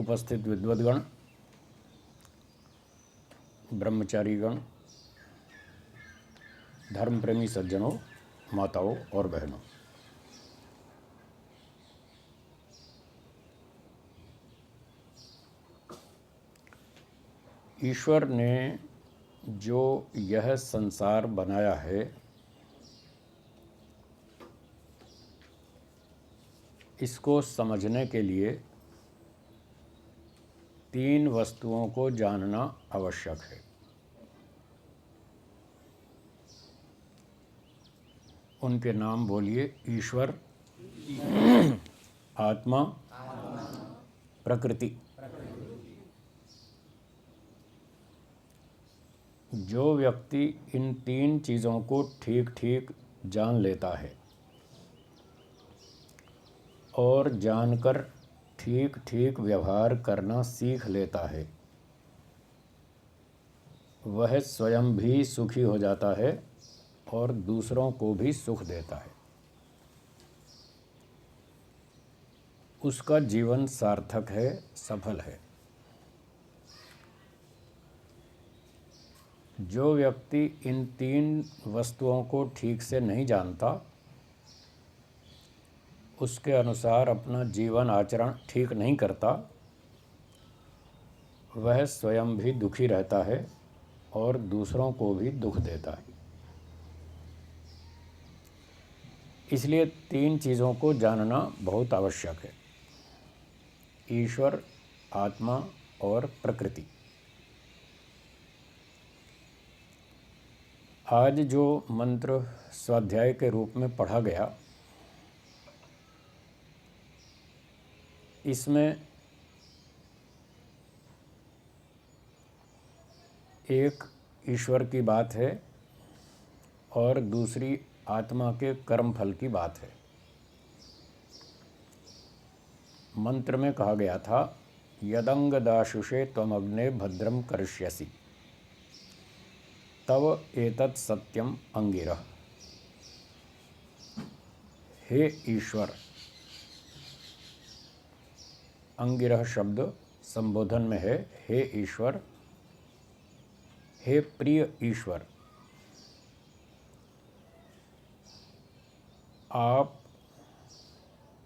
उपस्थित विद्वद्गण, ब्रह्मचारीगण, धर्म प्रेमी सज्जनों, माताओं और बहनों, ईश्वर ने जो यह संसार बनाया है, इसको समझने के लिए 3 वस्तुओं को जानना आवश्यक है। उनके नाम बोलिए। ईश्वर, आत्मा, प्रकृति। जो व्यक्ति इन 3 चीज़ों को ठीक ठीक जान लेता है और जानकर ठीक ठीक व्यवहार करना सीख लेता है, वह स्वयं भी सुखी हो जाता है और दूसरों को भी सुख देता है। उसका जीवन सार्थक है, सफल है। जो व्यक्ति इन 3 वस्तुओं को ठीक से नहीं जानता, उसके अनुसार अपना जीवन आचरण ठीक नहीं करता, वह स्वयं भी दुखी रहता है और दूसरों को भी दुख देता है। इसलिए 3 चीज़ों को जानना बहुत आवश्यक है। ईश्वर, आत्मा और प्रकृति। आज जो मंत्र स्वाध्याय के रूप में पढ़ा गया, इसमें एक ईश्वर की बात है और दूसरी आत्मा के कर्म फल की बात है। मंत्र में कहा गया था, यदंग दाशुषे त्वमग्ने भद्रम करिष्यसि तव एतत् सत्यम अंगिरः। हे ईश्वर, अंगिरह शब्द संबोधन में है। हे ईश्वर, हे प्रिय ईश्वर, आप,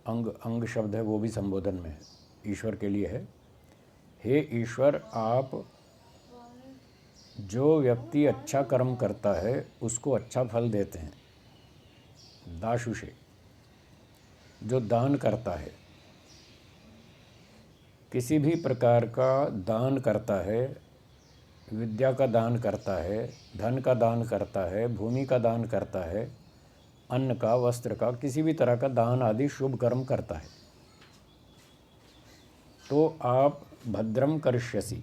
अंग शब्द है वो भी संबोधन में है, ईश्वर के लिए है। हे ईश्वर, आप जो व्यक्ति अच्छा कर्म करता है उसको अच्छा फल देते हैं। दाशुषे, जो दान करता है, किसी भी प्रकार का दान करता है, विद्या का दान करता है, धन का दान करता है, भूमि का दान करता है, अन्न का, वस्त्र का, किसी भी तरह का दान आदि शुभ कर्म करता है, तो आप भद्रम करिष्यसि,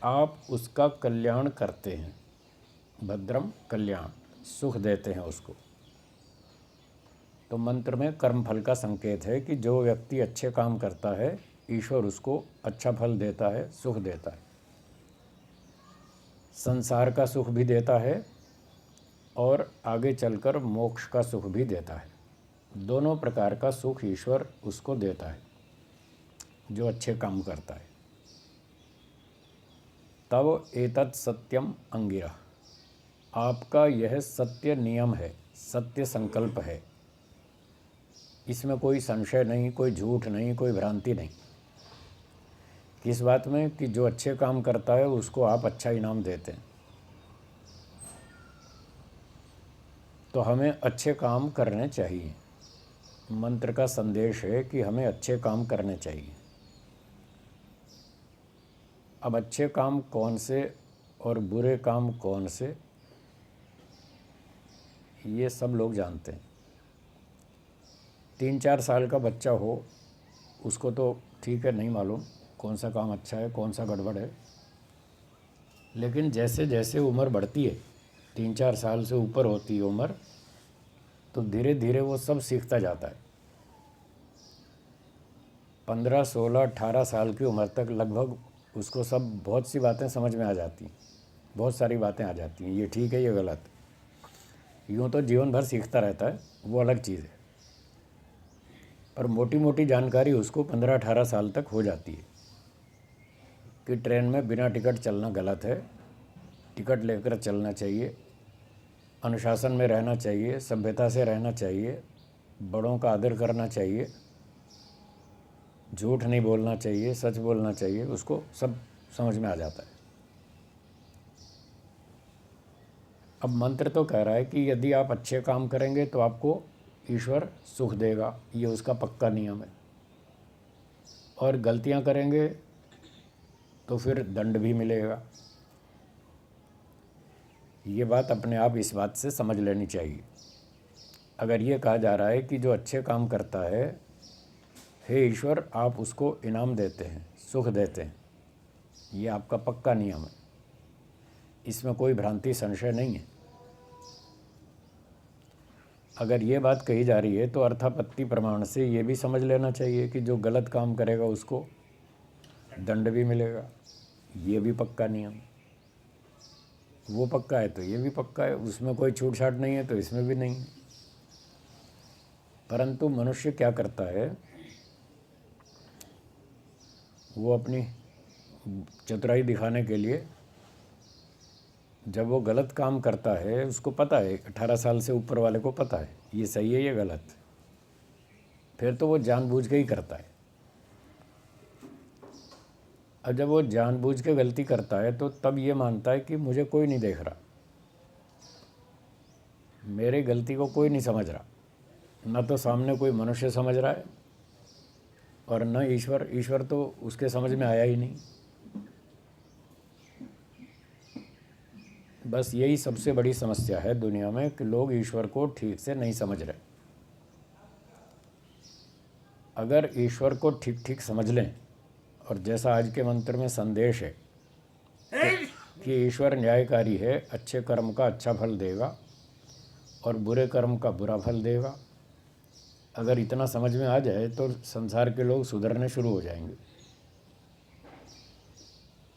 आप उसका कल्याण करते हैं। भद्रम, कल्याण, सुख देते हैं उसको। तो मंत्र में कर्म फल का संकेत है कि जो व्यक्ति अच्छे काम करता है, ईश्वर उसको अच्छा फल देता है, सुख देता है। संसार का सुख भी देता है और आगे चलकर मोक्ष का सुख भी देता है। दोनों प्रकार का सुख ईश्वर उसको देता है जो अच्छे काम करता है। तव एतत् सत्यम अंगिरः, आपका यह सत्य नियम है, सत्य संकल्प है। इसमें कोई संशय नहीं, कोई झूठ नहीं, कोई भ्रांति नहीं। किस बात में? कि जो अच्छे काम करता है उसको आप अच्छा इनाम देते हैं। तो हमें अच्छे काम करने चाहिए। मंत्र का संदेश है कि हमें अच्छे काम करने चाहिए। अब अच्छे काम कौन से और बुरे काम कौन से, ये सब लोग जानते हैं। 3-4 साल का बच्चा हो, उसको तो ठीक है, नहीं मालूम कौन सा काम अच्छा है, कौन सा गड़बड़ है। लेकिन जैसे जैसे उम्र बढ़ती है, 3-4 साल से ऊपर होती है उम्र, तो धीरे धीरे वो सब सीखता जाता है। 15, 16, 18 साल की उम्र तक लगभग उसको सब बहुत सी बातें समझ में आ जाती हैं, बहुत सारी बातें आ जाती हैं, ये ठीक है, ये गलत। यूँ तो जीवन भर सीखता रहता है, वो अलग चीज़ है। पर मोटी मोटी जानकारी उसको 15-18 साल तक हो जाती है। कि ट्रेन में बिना टिकट चलना गलत है, टिकट लेकर चलना चाहिए, अनुशासन में रहना चाहिए, सभ्यता से रहना चाहिए, बड़ों का आदर करना चाहिए, झूठ नहीं बोलना चाहिए, सच बोलना चाहिए, उसको सब समझ में आ जाता है। अब मंत्र तो कह रहा है कि यदि आप अच्छे काम करेंगे तो आपको ईश्वर सुख देगा, ये उसका पक्का नियम है, और गलतियां करेंगे तो फिर दंड भी मिलेगा। ये बात अपने आप इस बात से समझ लेनी चाहिए। अगर ये कहा जा रहा है कि जो अच्छे काम करता है, हे ईश्वर आप उसको इनाम देते हैं, सुख देते हैं, ये आपका पक्का नियम है, इसमें कोई भ्रांति संशय नहीं है। अगर ये बात कही जा रही है तो अर्थापत्ति प्रमाण से ये भी समझ लेना चाहिए कि जो गलत काम करेगा उसको दंड भी मिलेगा, ये भी पक्का नियम। वो पक्का है तो ये भी पक्का है, उसमें कोई छूट छाट नहीं है तो इसमें भी नहीं है। परंतु मनुष्य क्या करता है, वो अपनी चतुराई दिखाने के लिए जब वो गलत काम करता है, उसको पता है, 18 साल से ऊपर वाले को पता है ये सही है ये गलत, फिर तो वो जानबूझ के ही करता है। अब जब वो जानबूझ के गलती करता है तो तब ये मानता है कि मुझे कोई नहीं देख रहा, मेरे गलती को कोई नहीं समझ रहा, न तो सामने कोई मनुष्य समझ रहा है और न ईश्वर, ईश्वर तो उसके समझ में आया ही नहीं। बस यही सबसे बड़ी समस्या है दुनिया में कि लोग ईश्वर को ठीक से नहीं समझ रहे। अगर ईश्वर को ठीक ठीक समझ लें, और जैसा आज के मंत्र में संदेश है कि ईश्वर न्यायकारी है, अच्छे कर्म का अच्छा फल देगा और बुरे कर्म का बुरा फल देगा, अगर इतना समझ में आ जाए तो संसार के लोग सुधरने शुरू हो जाएंगे।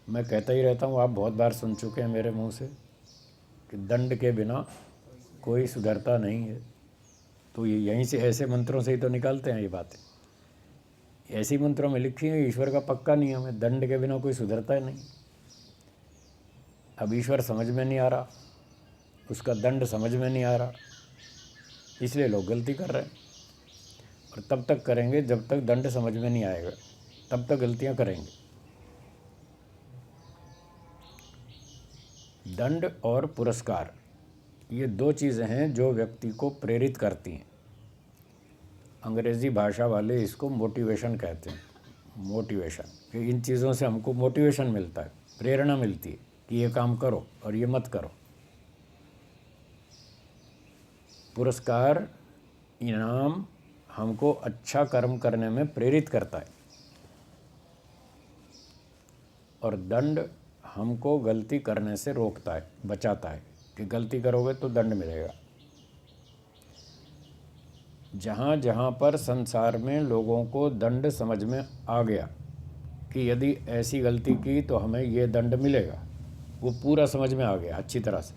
मैं कहता ही रहता हूँ, आप बहुत बार सुन चुके हैं मेरे मुंह से कि दंड के बिना कोई सुधरता नहीं है, तो ये यहीं से ऐसे मंत्रों से ही तो निकालते हैं ये बातें। ऐसी मंत्रों में लिखी है ईश्वर का पक्का नियम है, दंड के बिना कोई सुधरता ही नहीं। अब ईश्वर समझ में नहीं आ रहा, उसका दंड समझ में नहीं आ रहा, इसलिए लोग गलती कर रहे हैं, और तब तक करेंगे जब तक दंड समझ में नहीं आएगा, तब तक गलतियां करेंगे। दंड और पुरस्कार ये दो चीज़ें हैं जो व्यक्ति को प्रेरित करती हैं। अंग्रेज़ी भाषा वाले इसको मोटिवेशन कहते हैं, मोटिवेशन, कि इन चीज़ों से हमको मोटिवेशन मिलता है, प्रेरणा मिलती है कि ये काम करो और ये मत करो। पुरस्कार, इनाम हमको अच्छा कर्म करने में प्रेरित करता है, और दंड हमको गलती करने से रोकता है, बचाता है कि गलती करोगे तो दंड मिलेगा। जहाँ जहाँ पर संसार में लोगों को दंड समझ में आ गया कि यदि ऐसी गलती की तो हमें ये दंड मिलेगा, वो पूरा समझ में आ गया अच्छी तरह से,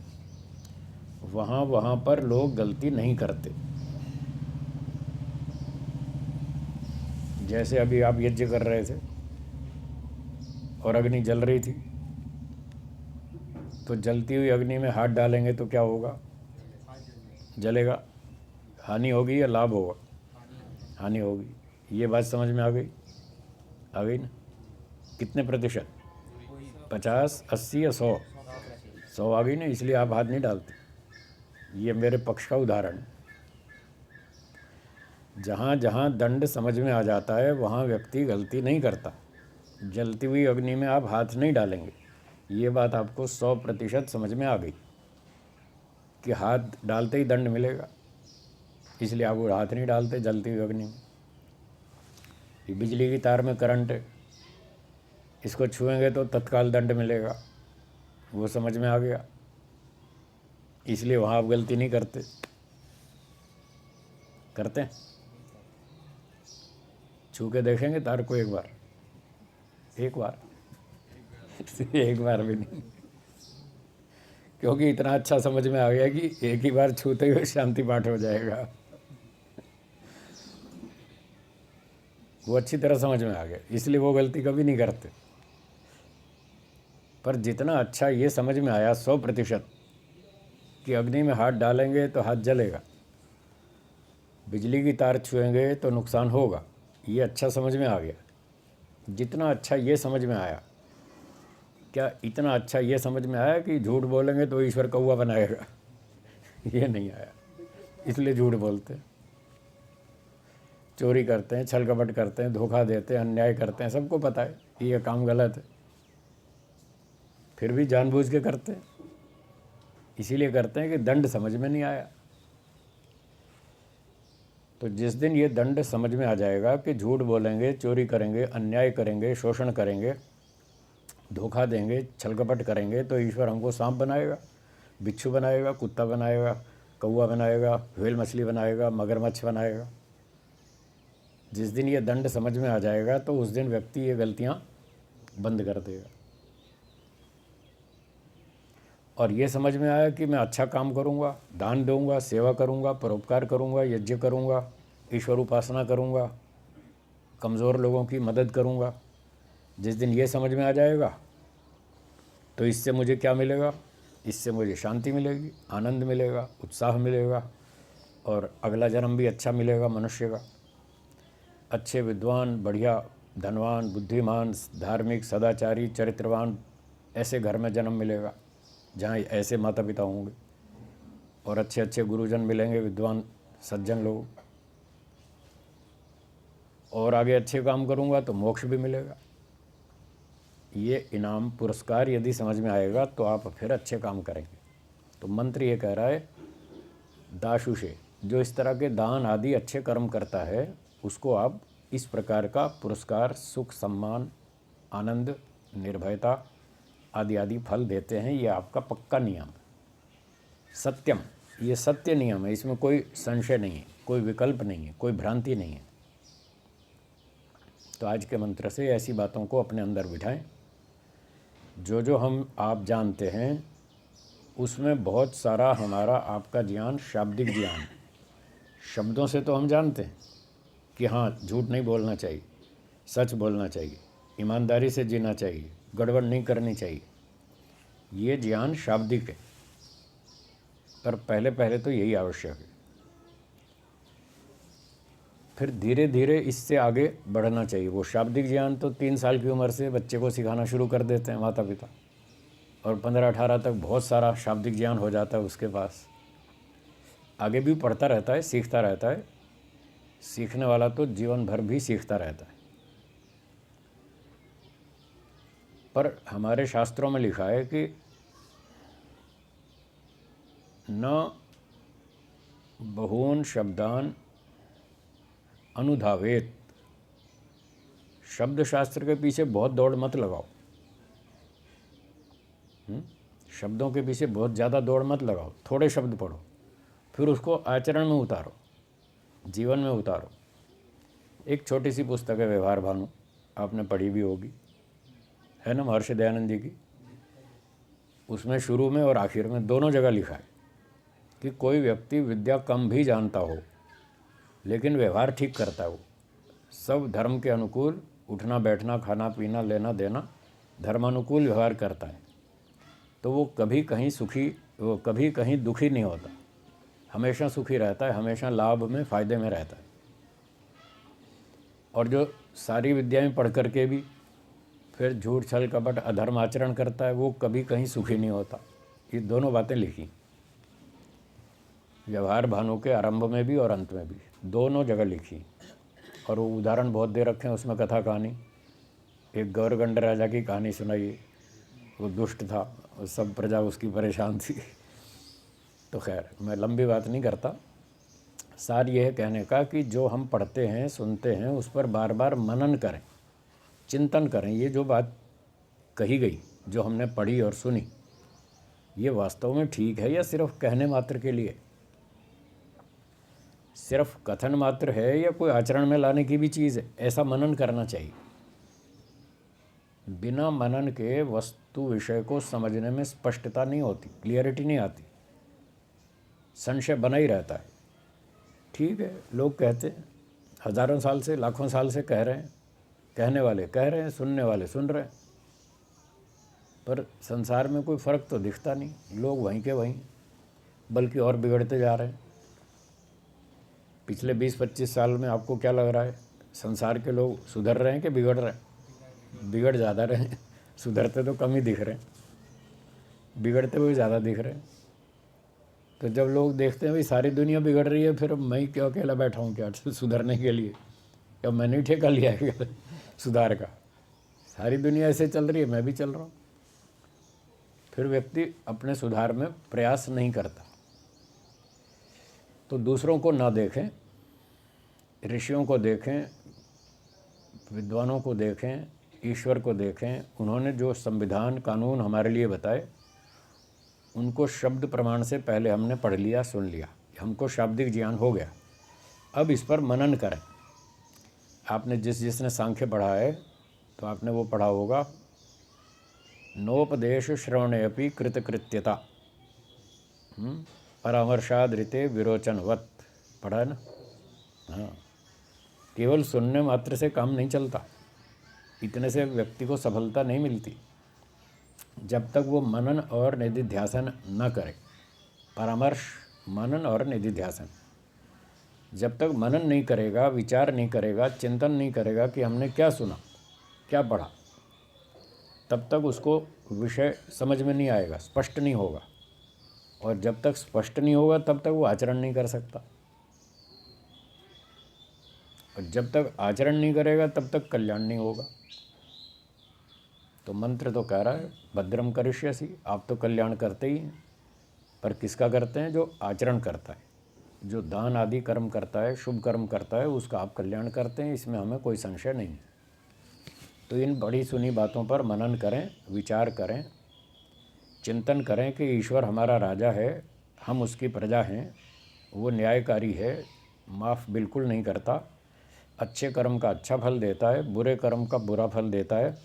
वहाँ पर लोग गलती नहीं करते। जैसे अभी आप यज्ञ कर रहे थे और अग्नि जल रही थी, तो जलती हुई अग्नि में हाथ डालेंगे तो क्या होगा? जलेगा। हानि होगी या लाभ होगा? हानि होगी। ये बात समझ में आ गई? आ गई ना? कितने प्रतिशत? 50, 80 या 100? 100 आ गई ना, इसलिए आप हाथ नहीं डालते। ये मेरे पक्ष का उदाहरण है। जहाँ जहाँ दंड समझ में आ जाता है वहाँ व्यक्ति गलती नहीं करता। जलती हुई अग्नि में आप हाथ नहीं डालेंगे, ये बात आपको 100% समझ में आ गई कि हाथ डालते ही दंड मिलेगा, इसलिए आप वो हाथ नहीं डालते जलती हुई अग्नि में। ये बिजली की तार में करंट है, इसको छुएंगे तो तत्काल दंड मिलेगा, वो समझ में आ गया, इसलिए वहाँ आप गलती नहीं करते। करते हैं? छू के देखेंगे तार को एक बार? एक बार एक बार भी नहीं, क्योंकि इतना अच्छा समझ में आ गया कि एक ही बार छूते हुए शांति पाठ हो जाएगा। वो अच्छी तरह समझ में आ गया, इसलिए वो गलती कभी नहीं करते। पर जितना अच्छा ये समझ में आया 100% कि अग्नि में हाथ डालेंगे तो हाथ जलेगा, बिजली की तार छुएंगे तो नुकसान होगा, ये अच्छा समझ में आ गया। जितना अच्छा ये समझ में आया, क्या इतना अच्छा ये समझ में आया कि झूठ बोलेंगे तो ईश्वर कौवा बनाएगा? ये नहीं आया, इसलिए झूठ बोलते हैं, चोरी करते हैं, छल कपट करते हैं, धोखा देते हैं, अन्याय करते हैं। सबको पता है कि ये काम गलत है, फिर भी जानबूझ के करते हैं। इसीलिए करते हैं कि दंड समझ में नहीं आया। तो जिस दिन ये दंड समझ में आ जाएगा कि झूठ बोलेंगे, चोरी करेंगे, अन्याय करेंगे, शोषण करेंगे, धोखा देंगे, छल कपट करेंगे, तो ईश्वर हमको सांप बनाएगा, बिच्छू बनाएगा, कुत्ता बनाएगा, कौवा बनाएगा, व्हेल मछली बनाएगा, मगरमच्छ बनाएगा। जिस दिन ये दंड समझ में आ जाएगा तो उस दिन व्यक्ति ये गलतियाँ बंद कर देगा। और ये समझ में आया कि मैं अच्छा काम करूँगा, दान दूँगा, सेवा करूँगा, परोपकार करूँगा, यज्ञ करूँगा, ईश्वर उपासना करूँगा, कमज़ोर लोगों की मदद करूँगा। जिस दिन ये समझ में आ जाएगा तो इससे मुझे क्या मिलेगा? इससे मुझे शांति मिलेगी, आनंद मिलेगा, उत्साह मिलेगा, और अगला जन्म भी अच्छा मिलेगा मनुष्य का। अच्छे विद्वान, बढ़िया धनवान, बुद्धिमान, धार्मिक, सदाचारी, चरित्रवान ऐसे घर में जन्म मिलेगा जहाँ ऐसे माता पिता होंगे, और अच्छे अच्छे गुरुजन मिलेंगे, विद्वान सज्जन लोग। और आगे अच्छे काम करूँगा तो मोक्ष भी मिलेगा। ये इनाम पुरस्कार यदि समझ में आएगा तो आप फिर अच्छे काम करेंगे। तो मंत्र ये कह रहा है, दाशुषे, जो इस तरह के दान आदि अच्छे कर्म करता है उसको आप इस प्रकार का पुरस्कार, सुख, सम्मान, आनंद, निर्भयता आदि आदि फल देते हैं। ये आपका पक्का नियम है। सत्यम, ये सत्य नियम है, इसमें कोई संशय नहीं है, कोई विकल्प नहीं है, कोई भ्रांति नहीं है। तो आज के मंत्र से ऐसी बातों को अपने अंदर बिठाएं। जो जो हम आप जानते हैं उसमें बहुत सारा हमारा आपका ज्ञान शाब्दिक ज्ञान है। शब्दों से तो हम जानते हैं कि हाँ, झूठ नहीं बोलना चाहिए, सच बोलना चाहिए, ईमानदारी से जीना चाहिए, गड़बड़ नहीं करनी चाहिए। ये ज्ञान शाब्दिक है, पर पहले पहले तो यही आवश्यक है। फिर धीरे धीरे इससे आगे बढ़ना चाहिए। वो शाब्दिक ज्ञान तो 3 साल की उम्र से बच्चे को सिखाना शुरू कर देते हैं माता पिता, और 15-18 तक बहुत सारा शाब्दिक ज्ञान हो जाता है उसके पास। आगे भी पढ़ता रहता है, सीखता रहता है। सीखने वाला तो जीवन भर भी सीखता रहता है। पर हमारे शास्त्रों में लिखा है कि न बहून शब्दान अनुधावेत। शब्द शास्त्र के पीछे बहुत दौड़ मत लगाओ। शब्दों के पीछे बहुत ज़्यादा दौड़ मत लगाओ। थोड़े शब्द पढ़ो, फिर उसको आचरण में उतारो, जीवन में उतारो। एक छोटी सी पुस्तक है व्यवहार भानु, आपने पढ़ी भी होगी, है ना, महर्षि दयानंद जी की। उसमें शुरू में और आखिर में दोनों जगह लिखा है कि कोई व्यक्ति विद्या कम भी जानता हो लेकिन व्यवहार ठीक करता हो, सब धर्म के अनुकूल उठना बैठना, खाना पीना, लेना देना धर्मानुकूल व्यवहार करता है, तो वो कभी कहीं दुखी नहीं होता, हमेशा सुखी रहता है, हमेशा लाभ में, फ़ायदे में रहता है। और जो सारी विद्याएं पढ़ करके भी फिर झूठ, छल, कपट, अधर्म आचरण करता है, वो कभी कहीं सुखी नहीं होता। ये दोनों बातें लिखी व्यवहार भानु के आरंभ में भी और अंत में भी, दोनों जगह लिखी। और वो उदाहरण बहुत दे रखे हैं उसमें, कथा कहानी। एक गौरगंड राजा की कहानी सुनाई। वो दुष्ट था, सब प्रजा उसकी परेशान थी। तो खैर, मैं लंबी बात नहीं करता। सार ये है कहने का कि जो हम पढ़ते हैं, सुनते हैं, उस पर बार बार मनन करें, चिंतन करें। ये जो बात कही गई, जो हमने पढ़ी और सुनी, ये वास्तव में ठीक है या सिर्फ कहने मात्र के लिए, सिर्फ कथन मात्र है या कोई आचरण में लाने की भी चीज़ है? ऐसा मनन करना चाहिए। बिना मनन के वस्तु विषय को समझने में स्पष्टता नहीं होती, क्लियरिटी नहीं आती, संशय बना ही रहता है। ठीक है, लोग कहते हैं, हज़ारों साल से, लाखों साल से कह रहे हैं, कहने वाले कह रहे हैं, सुनने वाले सुन रहे हैं। पर संसार में कोई फ़र्क तो दिखता नहीं, लोग वहीं के वहीं, बल्कि और बिगड़ते जा रहे हैं। पिछले 20-25 साल में आपको क्या लग रहा है, संसार के लोग सुधर रहे हैं कि बिगड़ रहे हैं? बिगड़ ज़्यादा रहे हैं, सुधरते तो कम ही दिख रहे हैं, बिगड़ते हुए ज़्यादा दिख रहे हैं। तो जब लोग देखते हैं भाई सारी दुनिया बिगड़ रही है, फिर मैं क्यों अकेला बैठा हूँ क्या सुधरने के लिए? क्या मैंने ही ठेका लिया है क्या सुधार का? सारी दुनिया ऐसे चल रही है, मैं भी चल रहा हूँ। फिर व्यक्ति अपने सुधार में प्रयास नहीं करता। तो दूसरों को ना देखें, ऋषियों को देखें, विद्वानों को देखें, ईश्वर को देखें। उन्होंने जो संविधान कानून हमारे लिए बताए, उनको शब्द प्रमाण से पहले हमने पढ़ लिया, सुन लिया, हमको शाब्दिक ज्ञान हो गया। अब इस पर मनन करें। आपने जिसने सांख्य पढ़ा है, तो आपने वो पढ़ा होगा, नोपदेश श्रवणेऽपि कृतकृत्यता परामर्शादृते विरोचनवत, पढ़ा है ना? हाँ, केवल सुनने मात्र से काम नहीं चलता, इतने से व्यक्ति को सफलता नहीं मिलती। जब तक वो मनन और निधिध्यासन न करे, परामर्श, मनन और निधिध्यासन, जब तक मनन नहीं करेगा, विचार नहीं करेगा, चिंतन नहीं करेगा कि हमने क्या सुना, क्या पढ़ा, तब तक उसको विषय समझ में नहीं आएगा, स्पष्ट नहीं होगा। और जब तक स्पष्ट नहीं होगा तब तक वो आचरण नहीं कर सकता। और जब तक आचरण नहीं करेगा तब तक कल्याण नहीं होगा। तो मंत्र तो कह रहा है भद्रम करिष्यसि, आप तो कल्याण करते ही हैं, पर किसका करते हैं? जो आचरण करता है, जो दान आदि कर्म करता है, शुभ कर्म करता है, उसका आप कल्याण करते हैं, इसमें हमें कोई संशय नहीं है। तो इन बड़ी सुनी बातों पर मनन करें, विचार करें, चिंतन करें कि ईश्वर हमारा राजा है, हम उसकी प्रजा हैं, वो न्यायकारी है, माफ़ बिल्कुल नहीं करता, अच्छे कर्म का अच्छा फल देता है, बुरे कर्म का बुरा फल देता है,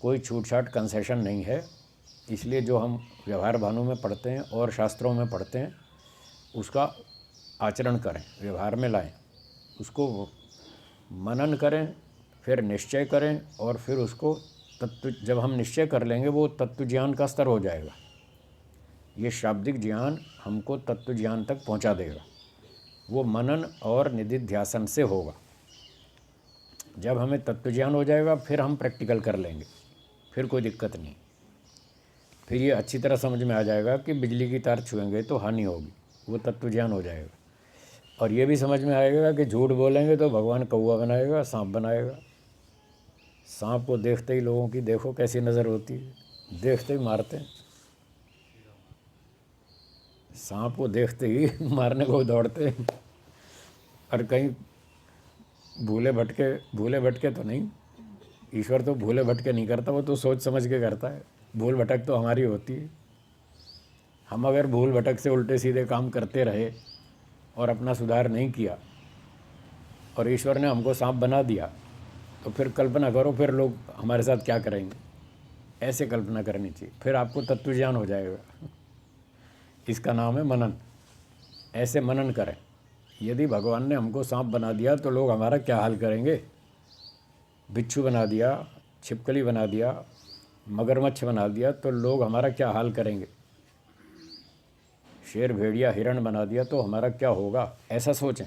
कोई छूट-छाट कंसेशन नहीं है। इसलिए जो हम व्यवहार भानु में पढ़ते हैं और शास्त्रों में पढ़ते हैं, उसका आचरण करें, व्यवहार में लाएं, उसको मनन करें, फिर निश्चय करें, और फिर उसको तत्व, जब हम निश्चय कर लेंगे वो तत्व ज्ञान का स्तर हो जाएगा। ये शाब्दिक ज्ञान हमको तत्व ज्ञान तक पहुंचा देगा। वो मनन और निधिध्यासन से होगा। जब हमें तत्व ज्ञान हो जाएगा फिर हम प्रैक्टिकल कर लेंगे, फिर कोई दिक्कत नहीं। फिर ये अच्छी तरह समझ में आ जाएगा कि बिजली की तार छुएंगे तो हानि होगी, वो तत्व ज्ञान हो जाएगा। और ये भी समझ में आएगा कि झूठ बोलेंगे तो भगवान कौवा बनाएगा, सांप बनाएगा। सांप को देखते ही लोगों की देखो कैसी नज़र होती है, देखते ही मारते हैं। सांप को देखते ही मारने को दौड़ते हैं। और कहीं भूले भटके तो नहीं, ईश्वर तो भूले भटके नहीं करता, वो तो सोच समझ के करता है। भूल भटक तो हमारी होती है। हम अगर भूल भटक से उल्टे सीधे काम करते रहे और अपना सुधार नहीं किया और ईश्वर ने हमको सांप बना दिया, तो फिर कल्पना करो फिर लोग हमारे साथ क्या करेंगे। ऐसे कल्पना करनी चाहिए, फिर आपको तत्व ज्ञान हो जाएगा। इसका नाम है मनन। ऐसे मनन करें, यदि भगवान ने हमको सांप बना दिया तो लोग हमारा क्या हाल करेंगे? बिच्छू बना दिया, छिपकली बना दिया, मगरमच्छ बना दिया तो लोग हमारा क्या हाल करेंगे? शेर, भेड़िया, हिरण बना दिया तो हमारा क्या होगा? ऐसा सोचें,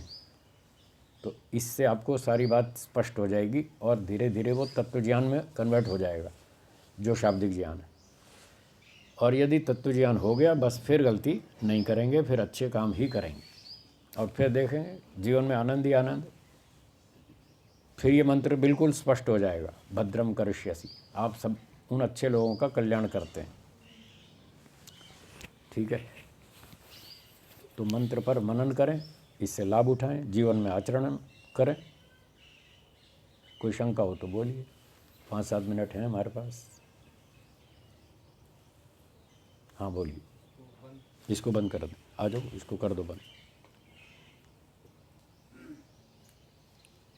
तो इससे आपको सारी बात स्पष्ट हो जाएगी और धीरे धीरे वो तत्व ज्ञान में कन्वर्ट हो जाएगा, जो शाब्दिक ज्ञान है। और यदि तत्व ज्ञान हो गया, बस फिर गलती नहीं करेंगे, फिर अच्छे काम ही करेंगे और फिर देखेंगे जीवन में आनंद ही आनंद। फिर ये मंत्र बिल्कुल स्पष्ट हो जाएगा, भद्रम करिष्यसि, आप सब उन अच्छे लोगों का कल्याण करते हैं। ठीक है, तो मंत्र पर मनन करें, इससे लाभ उठाएं, जीवन में आचरण करें। कोई शंका हो तो बोलिए, 5-7 मिनट हैं हमारे पास। हाँ बोलिए। इसको बंद कर दो, आ जाओ, इसको कर दो बंद।